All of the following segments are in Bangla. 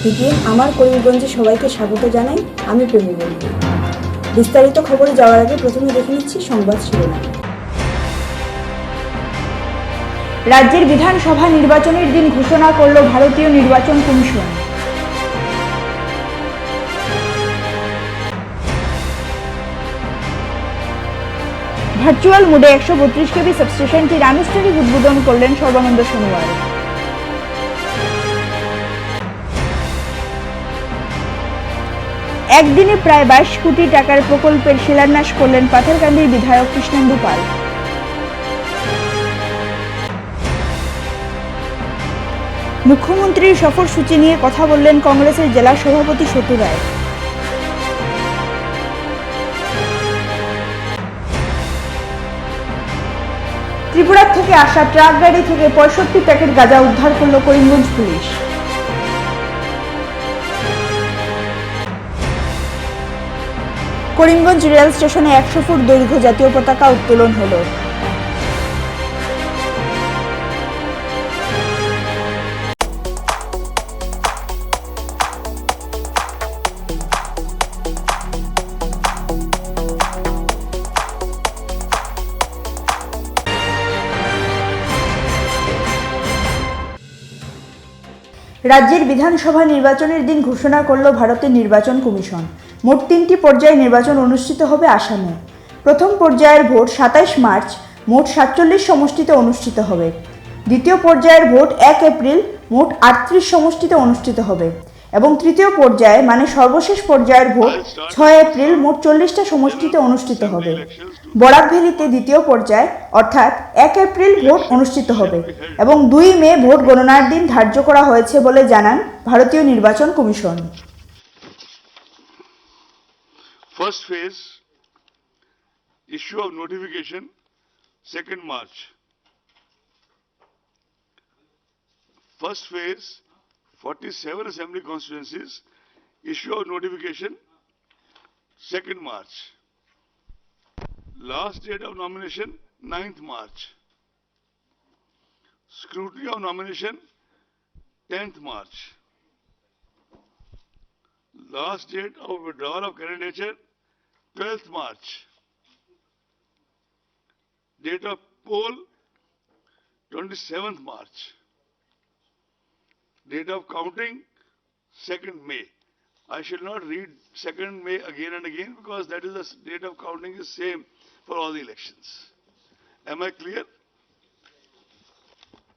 দ্বিতীয়, আমার করিমগঞ্জে সবাইকে স্বাগত জানাই। আমি প্রেমী বন্ধু। বিস্তারিত খবরে যাওয়ার আগে প্রথমে দেখে নিচ্ছি সংবাদ শিরোনাম। রাজ্যের বিধানসভা নির্বাচনের দিন ঘোষণা করল ভারতীয় নির্বাচন কমিশন। ভার্চুয়াল মোডে 132 কেবি সাবস্টেশনটির আনুষ্ঠানিক উদ্বোধন করলেন সর্বানন্দ সোনোয়াল। একদিনে প্রায় 22 কোটি টাকার প্রকল্পের শিলান্যাস করলেন পাথারকান্দির বিধায়ক কৃষ্ণেন্দু পাল। মুখ্যমন্ত্রীর সফরসূচি নিয়ে কথা বললেন কংগ্রেসের জেলা সভাপতি সতু রায়। ত্রিপুরা থেকে আসা ট্রাক গাড়ি থেকে 65 প্যাকেট গাঁজা উদ্ধার করল করিমগঞ্জ পুলিশ। করিমগঞ্জ রেল স্টেশনে 100 ফুট দৈর্ঘ্য জাতীয় পতাকা উত্তোলন হলো। রাজ্যের বিধানসভা নির্বাচনের দিন ঘোষণা করল ভারতের নির্বাচন কমিশন। মোট 3টি পর্যায়ে নির্বাচন অনুষ্ঠিত হবে আসামে। প্রথম পর্যায়ের ভোট 27 মার্চ মোট 47 সমষ্টিতে অনুষ্ঠিত হবে। দ্বিতীয় পর্যায়ের ভোট 1 এপ্রিল মোট 38 সমষ্টিতে অনুষ্ঠিত হবে এবং তৃতীয় পর্যায়ে মানে সর্বশেষ পর্যায়ের ভোট 6 এপ্রিল মোট 40টা সমষ্টিতে অনুষ্ঠিত হবে। বরাক ভ্যালিতে দ্বিতীয় পর্যায়ে অর্থাৎ 1 এপ্রিল ভোট অনুষ্ঠিত হবে এবং 2 মে ভোট গণনার দিন ধার্য করা হয়েছে বলে জানান ভারতীয় নির্বাচন commission. First phase, issue of notification, 2nd March. First phase, 47 assembly constituencies, issue of notification, 2nd March. Last date of nomination, 9th March. Scrutiny of nomination, 10th March. Last date of withdrawal of candidature, 12th March. Date of poll, 27th March. Date of counting, 2nd May. I shall not read 2nd May again and again because that is the date of counting is same for all the elections. Am I clear?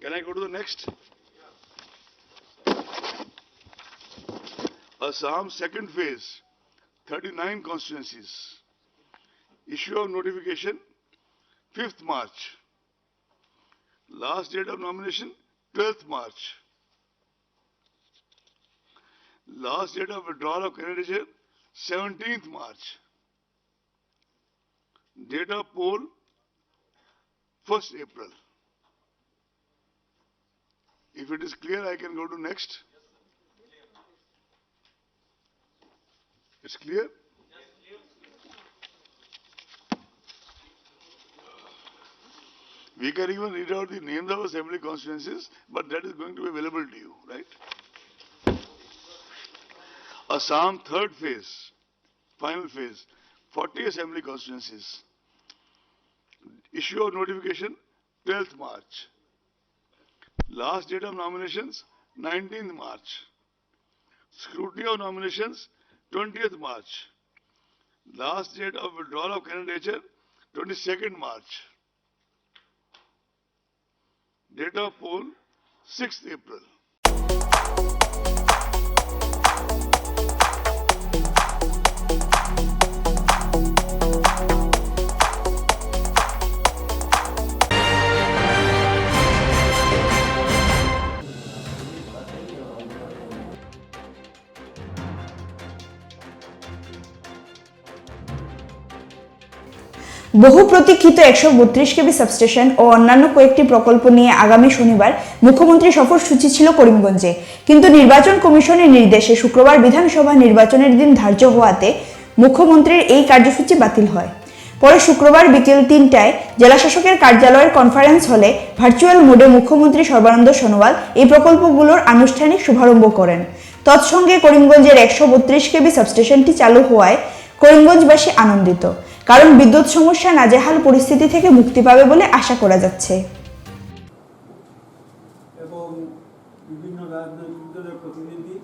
Can I go to the next? Assam second phase, 39 constituencies. Issue of notification, 5th March. Last date of nomination, 12th March. Last date of withdrawal of candidature, 17th March. Date of poll, 1st April. If it is clear, I can go to next. It's clear? We can even read out the names of assembly constituencies, but that is going to be available to you, right? Assam third phase, final phase, 40 assembly constituencies. Issue of notification, 12th March. Last date of nominations, 19th March. Scrutiny of nominations, 20th March. Last date of withdrawal of candidature, 22nd March. Date of poll, 6th April. বহু প্রতীক্ষিত 132 কেবি সাবস্টেশন ও অন্যান্য কয়েকটি প্রকল্প নিয়ে আগামী শনিবার মুখ্যমন্ত্রী সফরসূচি ছিল করিমগঞ্জে, কিন্তু নির্বাচন কমিশনের নির্দেশে শুক্রবার বিধানসভা নির্বাচনের দিন ধার্য হওয়াতে মুখ্যমন্ত্রীর এই কার্যসূচি বাতিল হয়। পরে শুক্রবার বিকেল 3টায় জেলাশাসকের কার্যালয়ের কনফারেন্স হলে ভার্চুয়াল মোডে মুখ্যমন্ত্রী সর্বানন্দ সোনোয়াল এই প্রকল্পগুলোর আনুষ্ঠানিক শুভারম্ভ করেন। তৎসঙ্গে করিমগঞ্জের 132 কেবি সাবস্টেশনটি চালু হওয়ায় করিমগঞ্জবাসী আনন্দিত, কারণ বিদ্যুৎ সমস্যা নাজেহাল পরিস্থিতি থেকে মুক্তি পাবে বলে আশা করা যাচ্ছে। এবং বিভিন্ন রাজনৈতিক দলের প্রতিনিধি,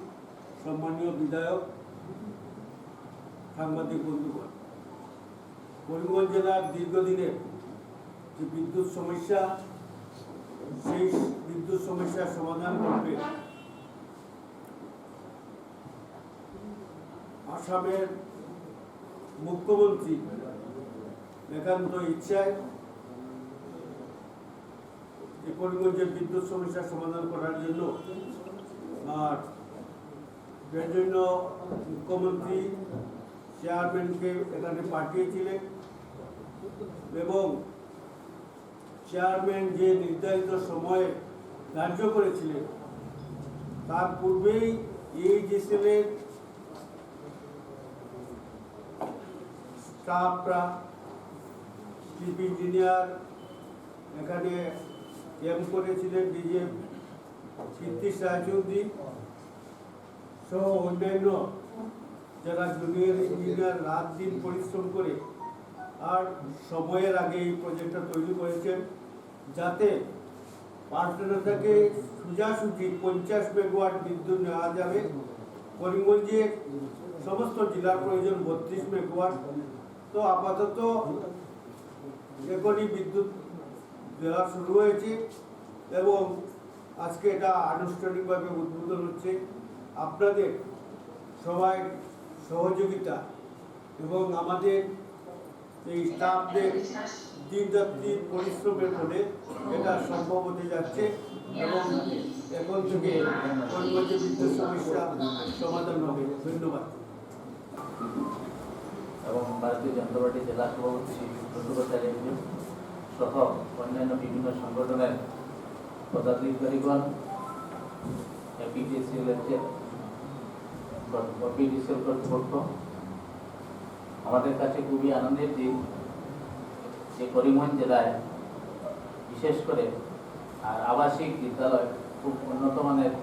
সম্মানীয় বিধায়ক, সাংবাদিক বন্ধুগণ, করিমগঞ্জ জেলার দীর্ঘদিনের যে বিদ্যুৎ সমস্যা, সেই বিদ্যুৎ সমস্যার সমাধান করবে আসামের মুখ্যমন্ত্রী একান্ত ইচ্ছায় করিমগঞ্জের বিদ্যুৎ সমস্যার সমাধান করার জন্য আর এর জন্য মুখ্যমন্ত্রী চেয়ারম্যানকে এখানে পাঠিয়েছিলেন এবং চেয়ারম্যান যে নির্ধারিত সময়ে ধার্য করেছিলেন তার পূর্বেই এইচএসএলের স্টাফরা, চিফ ইঞ্জিনিয়ার এখানে ক্যাম্প করেছিলেন, ডিজে কীর্তি সাহায্যী সহ অন্যান্য যারা জুনিয়র ইঞ্জিনিয়ার রাত দিন পরিশ্রম করে আর সময়ের আগে এই প্রজেক্টটা তৈরি করেছেন, যাতে পাটনা থেকে সোজাসুজি 50 মেগাওয়াট বিদ্যুৎ নেওয়া যাবে। করিমগঞ্জের সমস্ত জেলার প্রয়োজন 32 মেগাওয়াট। তো আপাতত এখনই বিদ্যুৎ দেওয়া শুরু হয়েছে এবং আজকে এটা আনুষ্ঠানিকভাবে উদ্বোধন হচ্ছে। আপনাদের সবাই সহযোগিতা এবং আমাদের এই স্টাফদের দিনরাত্রি পরিশ্রমের ফলে এটা সম্ভব হতে যাচ্ছে এবং এখন থেকে করিমগঞ্জের বিদ্যুৎ সমস্যা সমাধান হবে। ধন্যবাদ। এবং ভারতীয় জনতা পার্টি জেলা সভাপতি প্রতিষ্ঠাকারী সহ অন্যান্য বিভিন্ন সংগঠনের পদাধিকারীগণ, এপিডিসিএল কর্তৃপক্ষ, আমাদের কাছে খুবই আনন্দের দিন যে করিমগঞ্জ জেলায় বিশেষ করে আর আবাসিক বিদ্যালয় খুব উন্নত মানের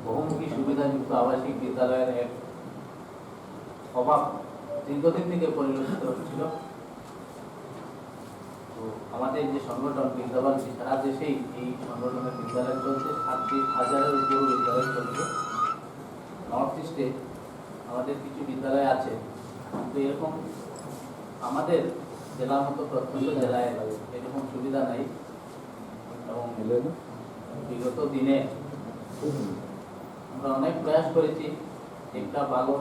বহুমুখী সুবিধাযুক্ত আবাসিক বিদ্যালয়ের এক অভাব দীর্ঘদিন থেকে পরিলক্ষিত হচ্ছিল। তো আমাদের যে সংগঠন বিদ্যাবাসী সারা দেশেই এই সংগঠনের বিদ্যালয় চলছে, 37,000-এর উপর বিদ্যালয় চলছে। নর্থ ইস্টে আমাদের কিছু বিদ্যালয় আছে, কিন্তু এরকম আমাদের জেলার মতো প্রত্যন্ত জেলায় এরকম সুবিধা নাই। এবং বিগত দিনে আমরা অনেক প্রয়াস করেছি একটা ভালো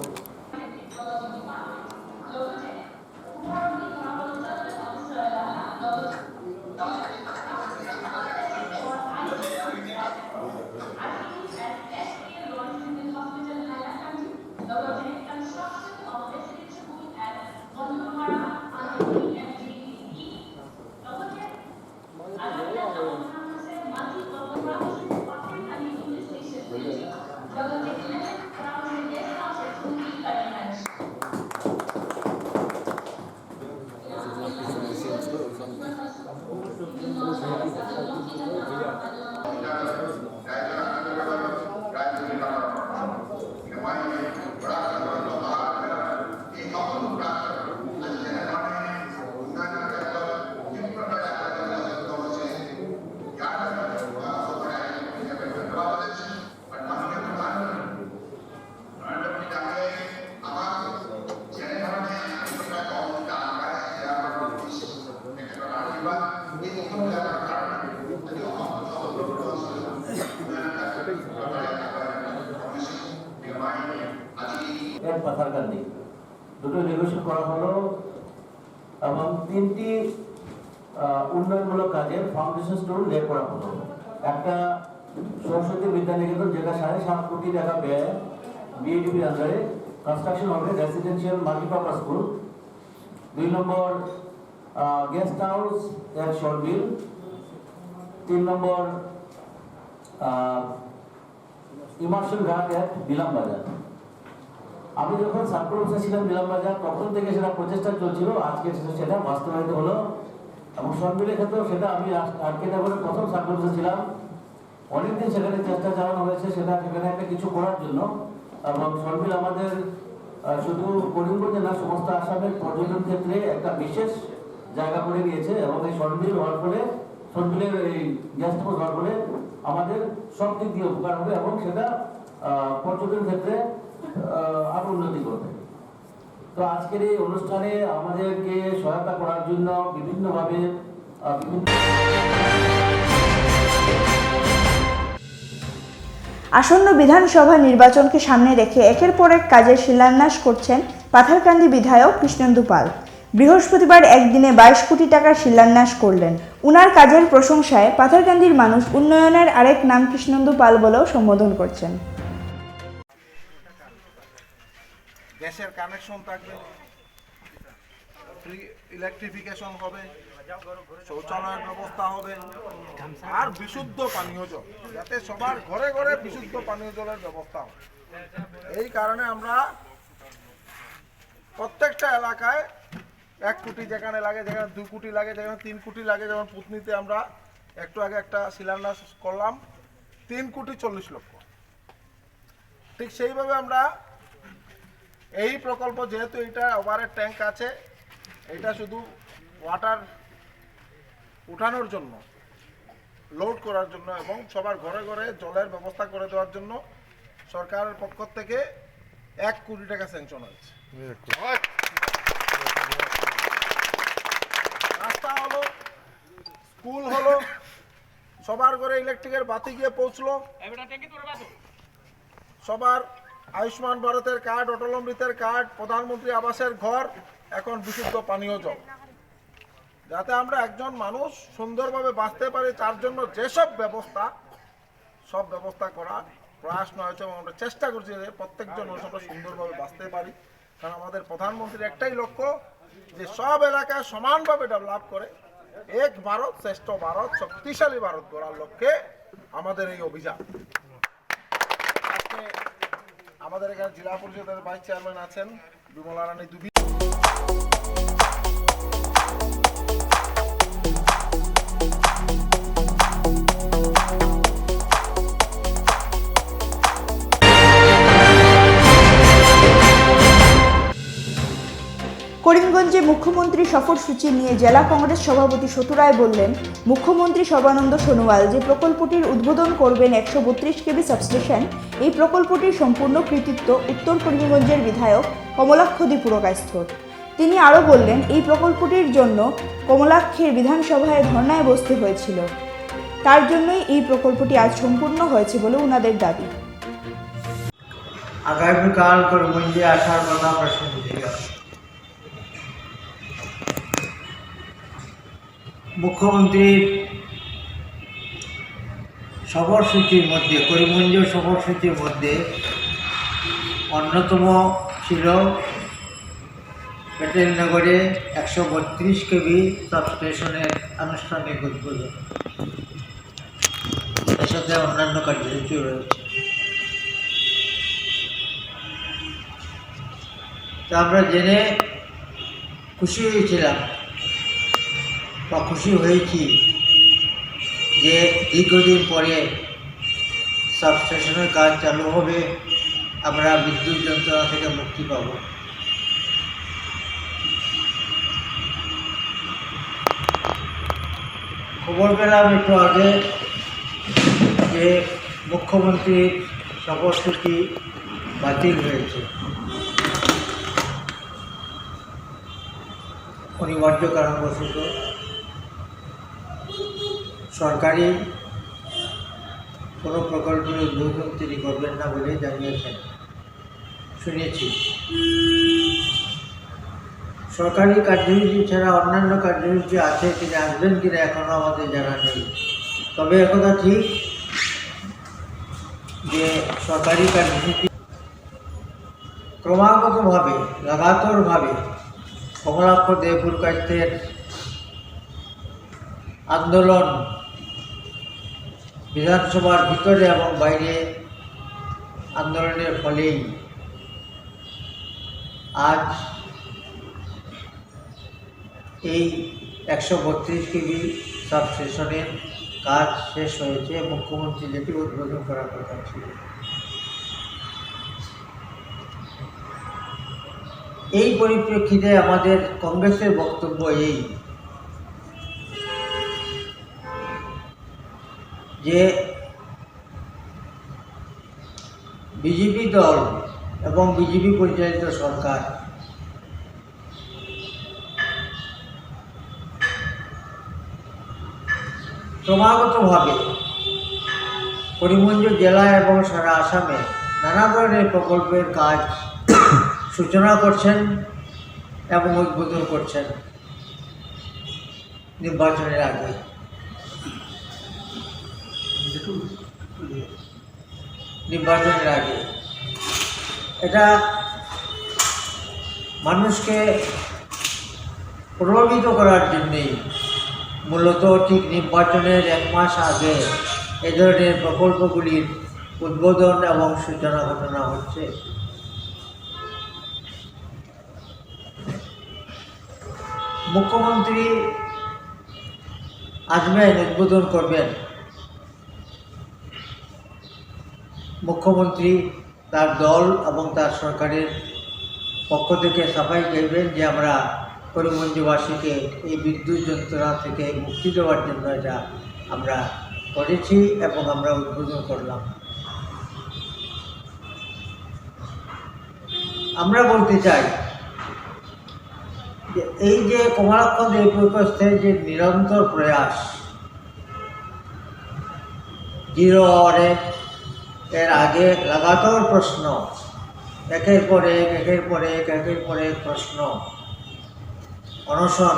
পাথারকান্দি দুটো রেগুলেশন করা হলো এবং 3টি উন্নয়নমূলক কাজের ফাউন্ডেশন স্টোন লে করা হলো। একটা সরস্বতী বিদ্যানিকেতন, যেটা 7.5 কোটি টাকা ব্যয় বিএডিপির আন্ডারে কনস্ট্রাকশন হবে, রেসিডেন্সিয়াল মাল্টিপারপাস স্কুল। 2 নম্বর গেস্ট হাউস এট শর্টবিল। 3 নম্বর ইমার্শন ঘাট এট বিলামবাজার। আমি যখন সার্কুল অফিসার ছিলাম নিলামবাজার তখন থেকে সেটা প্রচেষ্টা চলছিল, আজকে সেটা বাস্তবায়িত হলো। এবং সনবিলের ক্ষেত্রেও সেটা আমি আর্কিটেক্টের প্রথম সার্কুল অফিসার ছিলাম, অনেকদিন সেখানে চেষ্টা চালানো হয়েছে সেখানে একটা কিছু করার জন্য। এবং সনবিল আমাদের শুধু করিমগঞ্জে না, সমস্ত আসামের পর্যটন ক্ষেত্রে একটা বিশেষ জায়গা করে নিয়েছে। এবং এই সনবিল হওয়ার ফলে, সনবিলের এই গেস্ট হাউস হওয়ার ফলে আমাদের সব দিক দিয়ে উপকার হবে এবং সেটা পর্যটন ক্ষেত্রে আরো উন্নতি করবে। তো আজকের এই অনুষ্ঠানে আমাদেরকে সহায়তা করার জন্য বিভিন্নভাবে আসন্ন বিধানসভা নির্বাচনকে সামনে রেখে একের পর এক কাজের শিলান্যাস করছেন পাথারকান্দি বিধায়ক কৃষ্ণেন্দু পাল। বৃহস্পতিবার একদিনে 22 কোটি টাকার শিলান্যাস করলেন। উনার কাজের প্রশংসায় পাথারকান্দির মানুষ উন্নয়নের আরেক নাম কৃষ্ণেন্দু পাল বলেও সম্বোধন করছেন। গ্যাসের কানেকশন থাকবে, ফ্রি ইলেকট্রিফিকেশন হবে, শৌচালয়ের ব্যবস্থা হবে, আর বিশুদ্ধ পানীয় জল, যাতে সবার ঘরে ঘরে বিশুদ্ধ পানীয় জলের ব্যবস্থা হয়। এই কারণে আমরা প্রত্যেকটা এলাকায় 1 কোটি যেখানে লাগে, যেখানে 2 কোটি লাগে, যেখানে 3 কোটি লাগে, যেমন পুতনিতে আমরা একটু আগে একটা শিলান্যাস করলাম 3,40,00,000। ঠিক সেইভাবে আমরা এই প্রকল্প, যেহেতু এটা ওভারের ট্যাঙ্ক আছে, এটা শুধু ওয়াটার উঠানোর জন্য, লোড করার জন্য এবং সবার ঘরে ঘরে জলের ব্যবস্থা করে দেওয়ার জন্য সরকারের পক্ষ থেকে 1 কোটি টাকা স্যাংশন হয়েছে। রাস্তা হলো, স্কুল হলো, সবার ঘরে ইলেকট্রিকের বাতি গিয়ে পৌঁছলো, সবার আয়ুষ্মান ভারতের কার্ড, অটল অমৃতের কার্ড, প্রধানমন্ত্রী আবাসের ঘর, এখন বিশুদ্ধ পানীয় জল, যাতে আমরা একজন মানুষ সুন্দরভাবে বাঁচতে পারি তার জন্য যেসব ব্যবস্থা, সব ব্যবস্থা করার প্রয়াস নেওয়া হয়েছে এবং আমরা চেষ্টা করছি যে প্রত্যেকজন মানুষ আমরা সুন্দরভাবে বাঁচতে পারি। কারণ আমাদের প্রধানমন্ত্রীর একটাই লক্ষ্য যে সব এলাকায় সমানভাবে ডেভেলপ করে এক ভারত শ্রেষ্ঠ ভারত, শক্তিশালী ভারত গড়ার লক্ষ্যে আমাদের এই অভিযান। আজকে আমাদের এখানে জেলা পরিষদের ভাইস চেয়ারম্যান আছেন বিমলা রানী দুবি। করিমগঞ্জে মুখ্যমন্ত্রী সফরসূচি নিয়ে জেলা কংগ্রেস সভাপতি সতু রায় বললেন, মুখ্যমন্ত্রী সর্বানন্দ সোনোয়াল যে প্রকল্পটির উদ্বোধন করবেন 132 কেবি সাবস্টেশন, এই প্রকল্পটির সম্পূর্ণ কৃতিত্ব উত্তর করিমগঞ্জের বিধায়ক কমলাক্ষদী পুরকায়স্থর। তিনি আরও বললেন, এই প্রকল্পটির জন্য কমলাক্ষের বিধানসভায় ধর্নায় বসতে হয়েছিল, তার জন্যই এই প্রকল্পটি আজ সম্পূর্ণ হয়েছে বলে উনাদের দাবি। আগামীকাল করিমগঞ্জে আসার কথা আমরা শুনছিলাম। মুখ্যমন্ত্রীর সফরসূচির মধ্যে, করিমগঞ্জ সফরসূচির মধ্যে অন্যতম ছিল পেটেলনগরে 132 কেবি সাবস্টেশনের আনুষ্ঠানিক উদ্বোধন। এর সাথে অন্যান্য কার্যসূচি রয়েছে। তা আমরা জেনে খুশি হয়েছিলাম বা খুশি হয়েছি যে দীর্ঘদিন পরে সাবস্টেশনের কাজ চালু হবে, আমরা বিদ্যুৎ যন্ত্রণা থেকে মুক্তি পাব। খবর পেলাম একটু আগে যে মুখ্যমন্ত্রীর সফরসূচি বাতিল হয়েছে অনিবার্য কারণবশত। সরকারি কোনো প্রকল্পের উদ্বোধন তিনি করবেন না বলে জানিয়েছেন, শুনেছি। সরকারি কার্যসূচি ছাড়া অন্যান্য কার্যসূচি আছে, তিনি আসবেন কিনা এখনও আমাদের জানা নেই। তবে একথা ঠিক যে সরকারি কার্যসূচি ক্রমাগতভাবে, লাগাতারভাবে কমলাক্ষ দে পুরকায়স্থের আন্দোলন বিধানসভার ভিতরে এবং বাইরে আন্দোলনের ফলেই আজ এই 132 কেবি সাবস্টেশনের কাজ শেষ হয়েছে। মুখ্যমন্ত্রী যেটি উদ্বোধন করার কথা ছিল। এই পরিপ্রেক্ষিতে আমাদের কংগ্রেসের বক্তব্য এই যে বিজেপি দল এবং বিজেপি পরিচালিত সরকার ক্রমাগতভাবে করিমগঞ্জ জেলা এবং সারা আসামে নানা ধরনের প্রকল্পের কাজ সূচনা করছেন এবং উদ্বোধন করছেন নির্বাচনের আগে। এটা মানুষকে প্রভাবিত করার জন্যেই মূলত ঠিক নির্বাচনের 1 মাস আগে এ ধরনের প্রকল্পগুলির উদ্বোধন এবং সূচনা ঘটনা হচ্ছে। মুখ্যমন্ত্রী আসবেন, উদ্বোধন করবেন। মুখ্যমন্ত্রী তার দল এবং তার সরকারের পক্ষ থেকে সাফাই গাইবেন যে আমরা করিমগঞ্জবাসীকে এই বিদ্যুৎ যন্ত্রণা থেকে মুক্তি দেওয়ার জন্য এটা আমরা করেছি এবং আমরা উদ্বোধন করলাম। আমরা বলতে চাই যে এই যে কমলাক্ষণ এই প্রকোষ্ঠের যে নিরন্তর প্রয়াস, জিরো আওয়ারে এর আগে লাগাতার প্রশ্ন, একের পর এক প্রশ্ন, অনশন।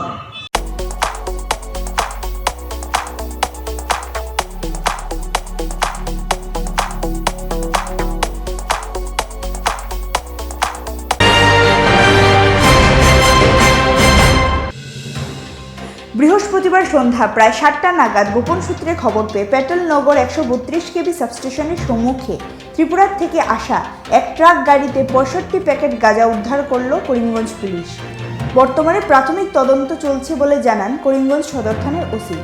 বৃহস্পতিবার সন্ধ্যা প্রায় 7টা নাগাদ গোপন সূত্রে খবর পেয়ে পেটেলনগর 132 কেবি সাবস্টেশনের সম্মুখে ত্রিপুরার থেকে আসা এক ট্রাক গাড়িতে 65 প্যাকেট গাঁজা উদ্ধার করল করিমগঞ্জ পুলিশ। বর্তমানে প্রাথমিক তদন্ত চলছে বলে জানান করিমগঞ্জ সদর থানার ওসি।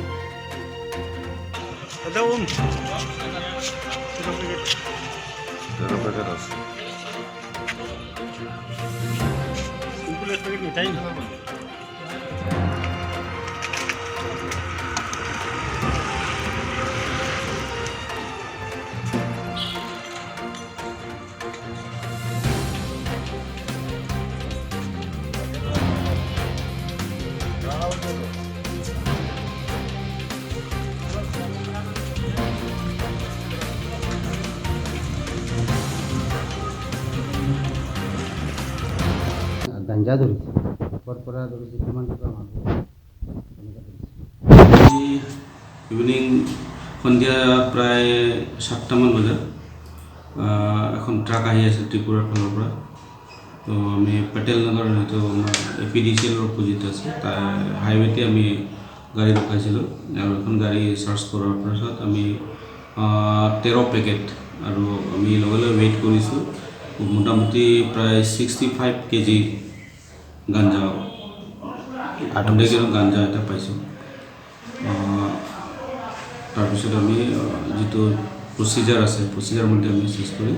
গাঞ্জা ধৰিছে ক'ৰ পৰা ধৰিছে কিমান টকা মানুহ ইভিনিং সন্ধিয়া প্ৰায় 7টামান বজাত এখন ট্ৰাক আহি আছে ত্ৰিপুৰাৰ ফালৰ পৰা। তো আমি পেটেলনগৰ যিটো আমাৰ APDCL অপজিট আছে তাৰ হাইৱেতে আমি গাড়ী ৰখাইছিলোঁ আৰু এখন গাড়ী চাৰ্চ কৰাৰ পাছত আমি 13 পেকেট আৰু আমি লগে লগে ৱেইট কৰিছোঁ। মোটামুটি প্ৰায় 65 কেজি গাঞ্জা, 100 গ্ৰাম গাঞ্জা এটা পাইছোঁ। তাৰপিছত আমি যিটো প্ৰচিজাৰ আছে প্ৰচিজাৰ মতে আমি চেছ কৰি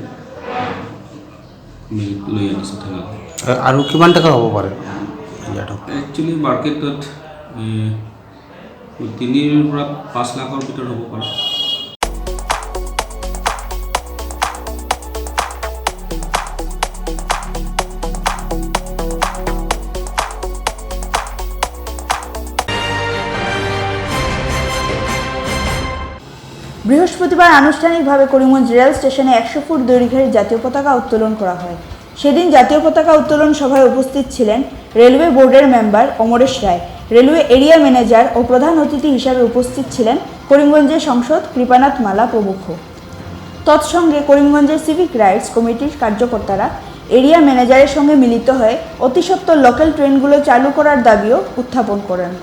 আমি লৈ আনিছোঁ থানাত। আৰু কিমান টকা হ'ব পাৰে? একচুৱেলি মাৰ্কেটত 3 পৰা 5 লাখৰ ভিতৰত হ'ব পাৰে। বৃহস্পতিবার আনুষ্ঠানিকভাবে করিমগঞ্জ রেল স্টেশনে 100 ফুট দৈর্ঘ্যের জাতীয় পতাকা উত্তোলন করা হয়। সেদিন জাতীয় পতাকা উত্তোলন সভায় উপস্থিত ছিলেন রেলওয়ে বোর্ডের মেম্বার অমরেশ রায়, রেলওয়ে এরিয়া ম্যানেজার ও প্রধান অতিথি হিসাবে উপস্থিত ছিলেন করিমগঞ্জের সাংসদ কৃপানাথ মালা প্রমুখ। তৎসঙ্গে করিমগঞ্জের সিভিক রাইটস কমিটির কার্যকর্তারা এরিয়া ম্যানেজারের সঙ্গে মিলিত হয়ে অতি সত্বর লোকাল ট্রেনগুলো চালু করার দাবিও উত্থাপন করেন।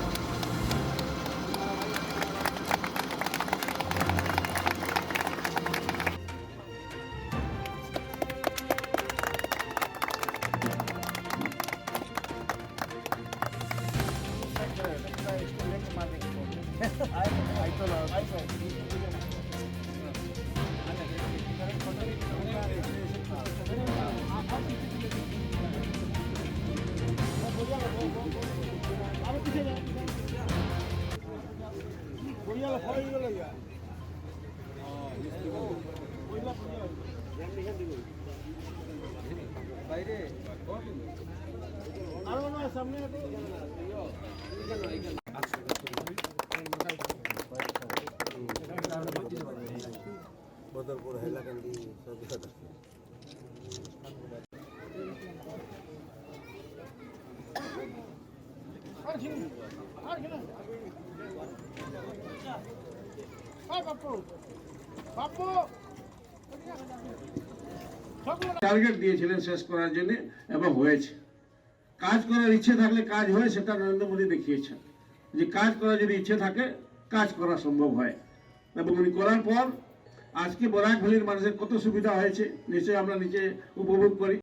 টার্গেট দিয়েছিলেন শেষ করার জন্য এবং হয়েছে। কাজ করার ইচ্ছে থাকলে কাজ হয়, সেটা নরেন্দ্র মোদী দেখিয়েছেন যে কাজ করার যদি ইচ্ছে থাকে কাজ করা সম্ভব হয়। এবং উনি করার পর আজকে বরাক ভ্যালির মানুষের কত সুবিধা হয়েছে নিশ্চয়ই আমরা নিচে উপভোগ করি।